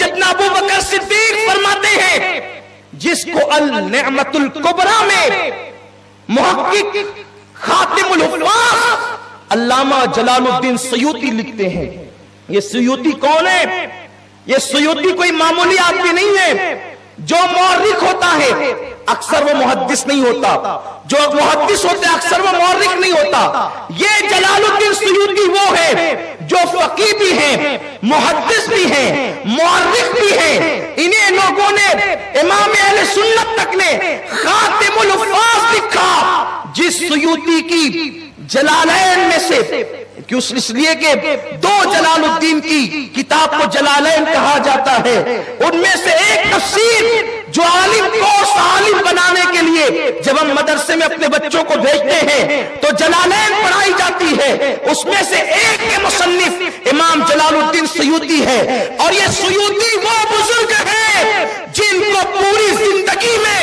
सैयदना अबू बकर सिद्दीक फरमाते हैं, जिसको अल-निअमत अल-कुबरा में मुहक्किक खातिमुल हुफ़्फ़ाज़ अल्लामा जलालुद्दीन सयूती लिखते हैं। ये सयूती कौन है? ये सयूती कोई मामूली आदमी नहीं है। जो मौर्रिख होता है अक्सर वो मुहद्दिस नहीं होता, जो मुहद्दिस होते हैं अक्सर वो मौर्रिख नहीं होता। ये जलालुद्दीन सयूती वो है जो फकीह भी हैं, मुहद्दिस भी हैं, मौर्रिख भी हैं। इन्हीं लोगों ने इमाम अहले सुन्नत तक ने खातिमुल हुफ़्फ़ाज़ लिखा। जिस सयूती की जलालैन में से, क्यों? इसलिए कि दो जलालुद्दीन की किताब को जलालैन कहा जाता है, उनमें से एक तफसीर जो आलिम को आलिम बनाने के लिए जब हम मदरसे में अपने बच्चों को भेजते हैं तो जलालैन पढ़ाई जाती है, उसमें से एक के मुसन्निफ इमाम जलालुद्दीन सयूती है। और ये सयूती वो बुजुर्ग है जिनको पूरी जिंदगी में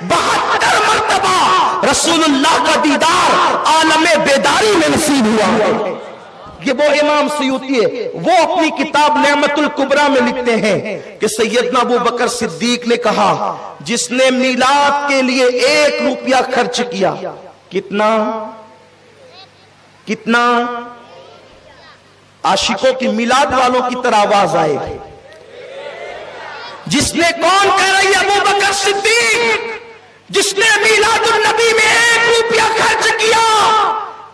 72 मरतबा रसूलुल्लाह का दीदार आलमे बेदारी में नसीब हुआ है। ये वो इमाम सयूती है। वो अपनी किताब नेमतुल कुबरा में लिखते हैं कि सैयदना अबू बकर सिद्दीक ने कहा, जिसने मीलाद के लिए 1 रुपया खर्च किया, कितना कितना आशिकों की मिलाद वालों की तरह आवाज आए, जिसने, कौन कह रही है? अबू बकर सिद्दीक, जिसने मीलादुन नबी में 1 रुपया खर्च किया,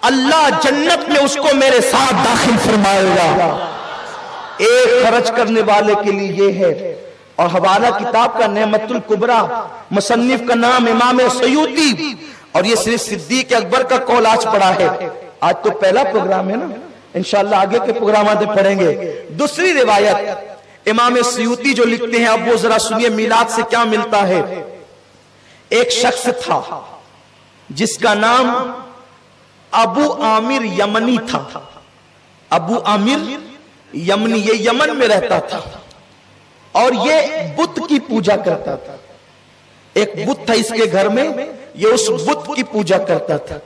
अल्लाह जन्नत में उसको मेरे साथ दाखिल फरमाएगा। एक खर्च करने वाले के लिए ये है। और हवाला किताब का नेमतुल कुबरा, मुसन्निफ का नाम इमाम सयूती, और ये सिर्फ सिद्दीक अकबर का कौल आज पढ़ा है। आज तो पहला प्रोग्राम है ना, इंशाअल्लाह आगे के प्रोग्राम आते पढ़ेंगे। दूसरी रिवायत इमाम सयूती जो लिखते हैं, अब वो जरा सुनिए मिलाद से क्या मिलता है। एक शख्स था जिसका नाम अबू आमिर यमनी था। अबू आमिर यमनी, ये यमन में रहता था और ये बुत की पूजा करता था। एक बुत था इसके घर में, ये उस बुत की पूजा करता था।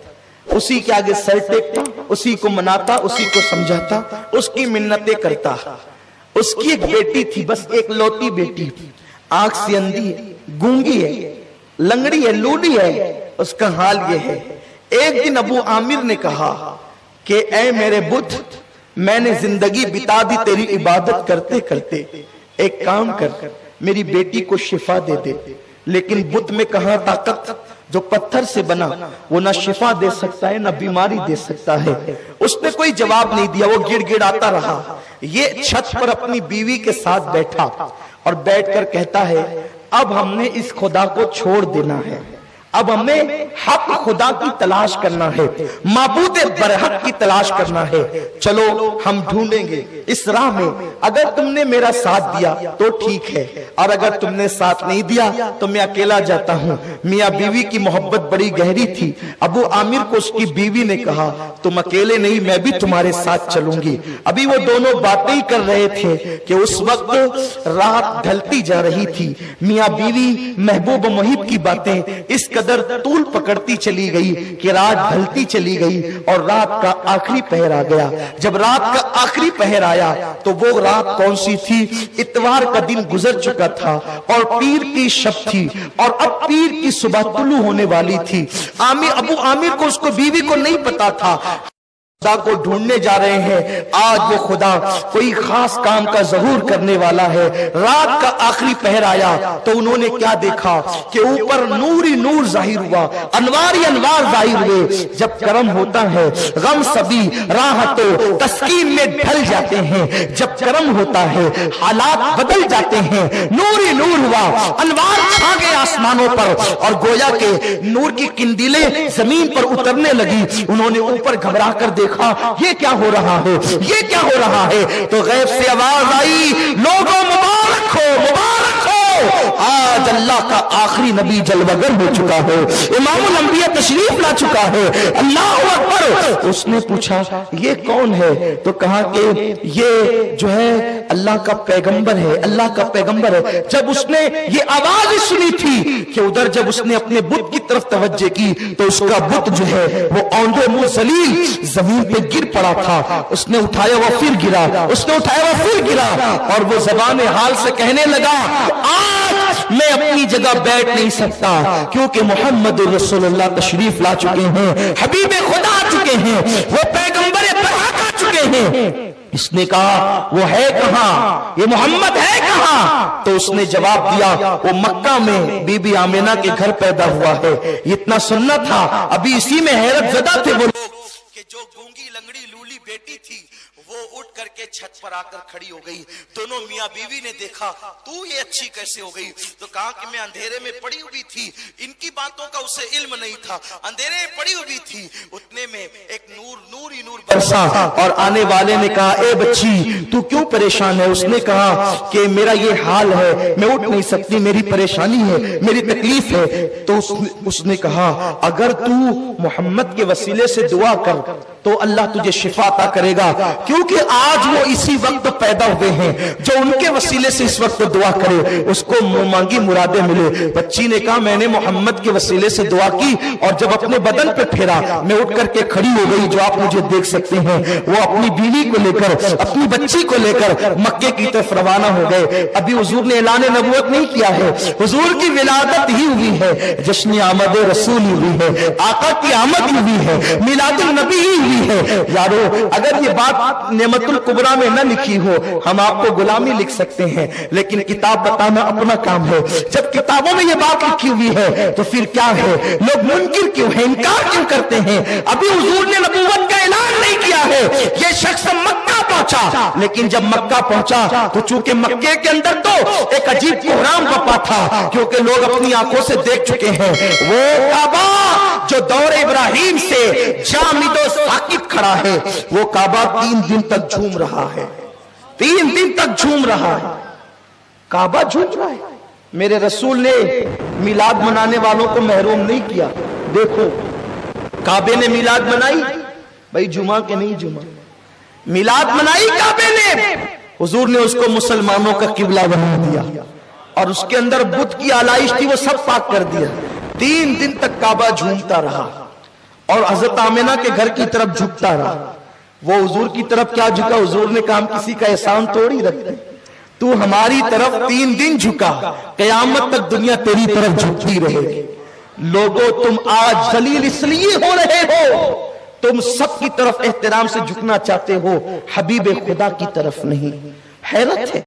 उसी के आगे सर टेकता, उसी को मनाता, उसी को समझाता, उसकी मिन्नतें करता। उसकी एक बेटी थी, बस एक लौती बेटी, आंख से अंधी है, गूंगी है, लंगड़ी है, लूली है। उसका हाल ये है। एक दिन अबू आमिर ने कहा कि ऐ मेरे बुत, मैंने जिंदगी बिता दी तेरी इबादत करते करते, एक काम कर, मेरी बेटी को शिफा दे दे। लेकिन बुत में कहां ताकत, जो पत्थर से बना वो ना शिफा दे सकता है ना बीमारी दे सकता है। उसने कोई जवाब नहीं दिया, वो गिड़गिड़ाता रहा। ये छत पर अपनी बीवी के साथ बैठा और बैठकर कहता है, अब हमने इस खुदा को छोड़ देना है, अब हमें हक खुदा की तलाश करना है, माबूद बरहक की तलाश करना है। चलो हम ढूंढेंगे इस राह में। अगर तुमने मेरा साथ दिया तो ठीक है, और अगर तुमने साथ नहीं दिया तो मैं अकेला जाता हूँ। मियाँ बीवी की मोहब्बत बड़ी गहरी थी। अबू आमिर को उसकी बीवी ने कहा, तुम अकेले नहीं, मैं भी तुम्हारे साथ चलूंगी। अभी वो दोनों बातें ही कर रहे थे कि उस वक्त रात ढलती जा रही थी। मियाँ बीवी महबूब मुहिब की बातें इस कदर तूल पकड़ती चली गई कि रात ढलती चली गई और रात का आखिरी पहर आ गया। जब रात का आखिरी पहर आया तो वो रात कौन सी थी? इतवार का दिन गुजर चुका था और पीर की शब थी, और अब पीर की सुबह तुलू होने वाली थी। अबू आमिर को, उसको बीवी को नहीं पता था खुदा को ढूंढने जा रहे हैं। आज वो खुदा कोई खास काम का ज़हूर करने वाला है। रात का आखिरी पहर आया तो उन्होंने क्या देखा कि ऊपर नूर ही नूर जाहिर हुआ, अनवार ही अनवार जाहिर हुए। जब करम होता है गम सभी राहतों तस्कीन में ढल जाते हैं। जब करम होता है हालात बदल जाते हैं। नूर ही नूर हुआ, अनवार छा गए आसमानों पर और गोया के नूर की किंदीलें जमीन पर उतरने लगी। उन्होंने ऊपर घबरा कर देखा, ये क्या हो रहा है, ये क्या हो रहा है? तो गैब से आवाज आई, लोगों मुबारक हो, मुबारक हो, आज अल्लाह का आखिरी आखिरी नबी जलवागर हो चुका है, इमामुल अंबिया तशरीफ ला चुका है। अल्लाहु अकबर। उसने पूछा ये कौन है? तो कहा कि ये जो है अल्लाह का पैगंबर है, अल्लाह का पैगंबर है। जब उसने ये आवाज सुनी थी कि उधर जब उसने अपने बुत की तरफ तवज्जो की तो उसका बुत जो है वो औंधे मुंह जलील जमीन पे गिर पड़ा था। उसने उठाया हुआ फिर गिरा, उसने उठाया हुआ फिर गिरा, और वो ज़बान हाल से कहने लगा आज मैं अपनी जगह बैठ नहीं सकता, क्योंकि मोहम्मद रसूलुल्लाह तशरीफ ला चुके हैं, हबीब खुदा आ चुके हैं, वो पैगंबर बरहक आ चुके हैं। इसने कहा वो है कहां, ये मोहम्मद है कहां? तो उसने जवाब दिया वो मक्का में बीबी आमिना के घर पैदा हुआ है। इतना सुनना था। अभी इसी में हैरत ज़दा थे वो लोग कि जो गूंगी लंगड़ी लूली बेटी थी वो उठ करके छत पर आकर खड़ी हो गई। दोनों मियां बीवी ने देखा तू ये अच्छी कैसे हो गई? तो कहा कि मैं अंधेरे में पड़ी हुई थी, इनकी बातों का उसे इल्म नहीं था, अंधेरे में पड़ी हुई थी। उतने में एक नूर ही नूर बरसा, और आने वाले ने कहा ए बच्ची तू क्यों परेशान है? उसने कहा कि मेरा ये हाल है, मैं उठ नहीं सकती, मेरी परेशानी है, मेरी तकलीफ है। तो उसने कहा अगर तू मोहम्मद के वसीले से दुआ कर तो अल्लाह तुझे शिफा अता करेगा, क्योंकि आज वो इसी वक्त पैदा हुए हैं। जो उनके वसीले से इस वक्त दुआ करे उसको मांगी मुरादे मिले। बच्ची ने कहा मैंने मोहम्मद के वसीले से दुआ की, और जब अपने बदन पे फेरा मैं उठ करके खड़ी हो गई। जो आप मुझे देख सकते हैं वो अपनी बीवी को लेकर, अपनी बच्ची को लेकर मक्के की तरफ रवाना हो गए। अभी हुजूर ने ऐलान नबूवत नहीं किया है, हुजूर की विलादत ही हुई है, जश्न आमद रसूल ही हुई है, आका की आमद ही हुई है, मिलादुल नबी ही हुई है। यारो अगर ये बात नेमतुल कुबरा में न लिखी हो हम आपको गुलामी लिख सकते हैं, लेकिन किताब बताना अपना काम है। जब किताबों में ये बात लिखी हुई है तो फिर क्या है? लोग मुनकिर क्यों है, इनकार क्यों करते हैं? अभी हुजूर ने नबूवत का ऐलान नहीं किया है। ये शख्स मक्का पहुंचा, लेकिन जब मक्का पहुंचा तो चूंकि मक्के के अंदर तो एक अजीब कोहराम बपा था, क्योंकि लोग अपनी आंखों से देख चुके हैं वो काबा जो दौर इब्राहिम से जामिदो साकिब खड़ा है, वो काबा 3 दिन तक झूम रहा है, 3 दिन तक झूम रहा है, काबा झूम रहा है। मेरे रसूल ने मिलाद मनाने वालों को महरूम नहीं किया। देखो काबे ने मिलाद मनाई, भाई जुमा के नहीं जुमा, मिलाद मनाई काबे ने, हुजूर ने उसको मुसलमानों का किबला बना दिया, और उसके अंदर बुत की आलाइश थी वो सब पाक कर दिया। 3 दिन तक काबा झूमता रहा और हजरत आमिना के घर की तरफ झुकता रहा। वो हुजूर की तरफ क्या झुका? हुजूर ने कहा किसी का एहसान थोड़ी रखते, तू हमारी तरफ 3 दिन झुका, कयामत तक दुनिया तेरी तरफ झुकती रहेगी। लोगों तुम आज जलील इसलिए हो रहे हो, तुम सबकी तरफ एहतराम से झुकना चाहते हो, हबीब खुदा की तरफ नहीं। हैरत है।